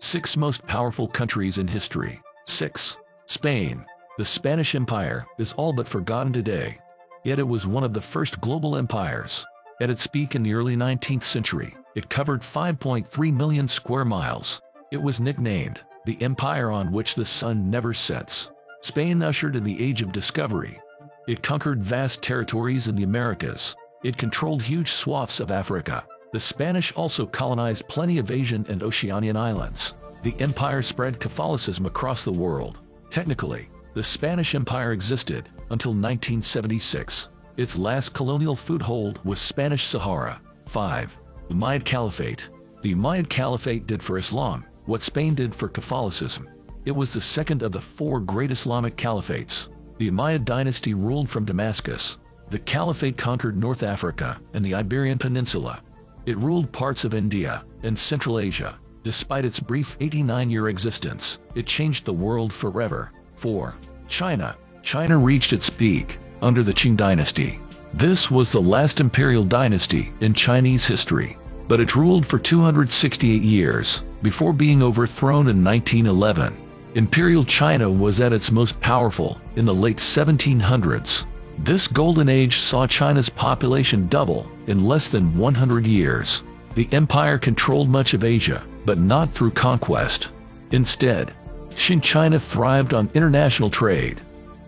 6 most powerful countries in history. 6. Spain. The Spanish Empire is all but forgotten today. Yet it was one of the first global empires. At its peak in the early 19th century, it covered 5.3 million square miles. It was nicknamed the empire on which the sun never sets. Spain ushered in the age of discovery. It conquered vast territories in the Americas. It controlled huge swaths of Africa. The Spanish also colonized plenty of Asian and Oceanian islands. The empire spread Catholicism across the world. Technically, the Spanish Empire existed until 1976. Its last colonial foothold was Spanish Sahara. 5. The Umayyad Caliphate. The Umayyad Caliphate did for Islam what Spain did for Catholicism. It was the second of the 4 great Islamic caliphates. The Umayyad dynasty ruled from Damascus. The caliphate conquered North Africa and the Iberian Peninsula. It ruled parts of India and Central Asia. Despite its brief 89-year existence, it changed the world forever. 4. China. China reached its peak under the Qing dynasty. This was the last imperial dynasty in Chinese history, but it ruled for 268 years before being overthrown in 1911. Imperial China was at its most powerful in the late 1700s. This golden age saw China's population double in less than 100 years. The empire controlled much of Asia, but not through conquest. Instead, Qing China thrived on international trade.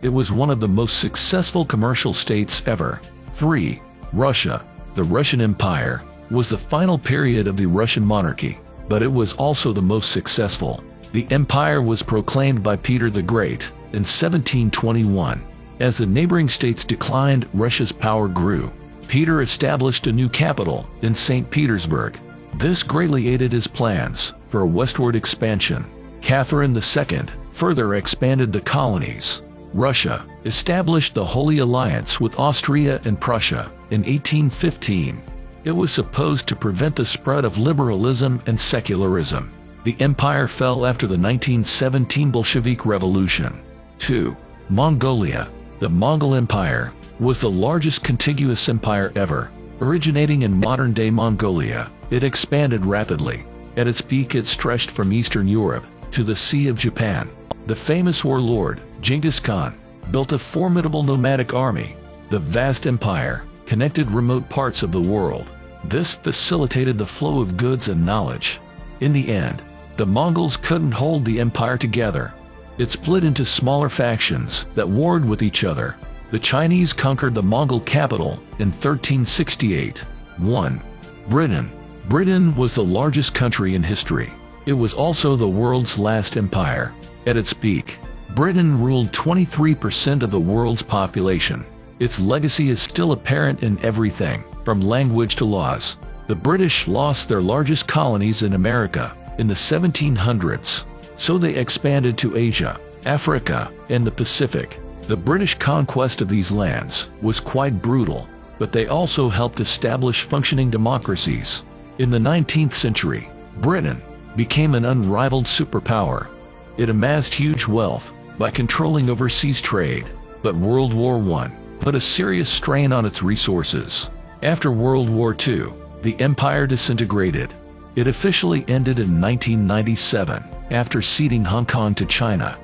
It was one of the most successful commercial states ever. 3. Russia. The Russian Empire was the final period of the Russian monarchy, but it was also the most successful. The empire was proclaimed by Peter the Great in 1721. As the neighboring states declined, Russia's power grew. Peter established a new capital in St. Petersburg. This greatly aided his plans for a westward expansion. Catherine II further expanded the colonies. Russia established the Holy Alliance with Austria and Prussia in 1815. It was supposed to prevent the spread of liberalism and secularism. The empire fell after the 1917 Bolshevik Revolution. 2. Mongolia. The Mongol Empire was the largest contiguous empire ever. Originating in modern-day Mongolia, it expanded rapidly. At its peak, it stretched from Eastern Europe to the Sea of Japan. The famous warlord, Genghis Khan, built a formidable nomadic army. The vast empire connected remote parts of the world. This facilitated the flow of goods and knowledge. In the end, the Mongols couldn't hold the empire together. It split into smaller factions that warred with each other. The Chinese conquered the Mongol capital in 1368. 1. Britain. Britain was the largest country in history. It was also the world's last empire. At its peak, Britain ruled 23% of the world's population. Its legacy is still apparent in everything, from language to laws. The British lost their largest colonies in America in the 1700s, so they expanded to Asia, Africa, and the Pacific. The British conquest of these lands was quite brutal, but they also helped establish functioning democracies. In the 19th century, Britain became an unrivaled superpower. It amassed huge wealth by controlling overseas trade, but World War I put a serious strain on its resources. After World War II, the empire disintegrated. It officially ended in 1997 after ceding Hong Kong to China.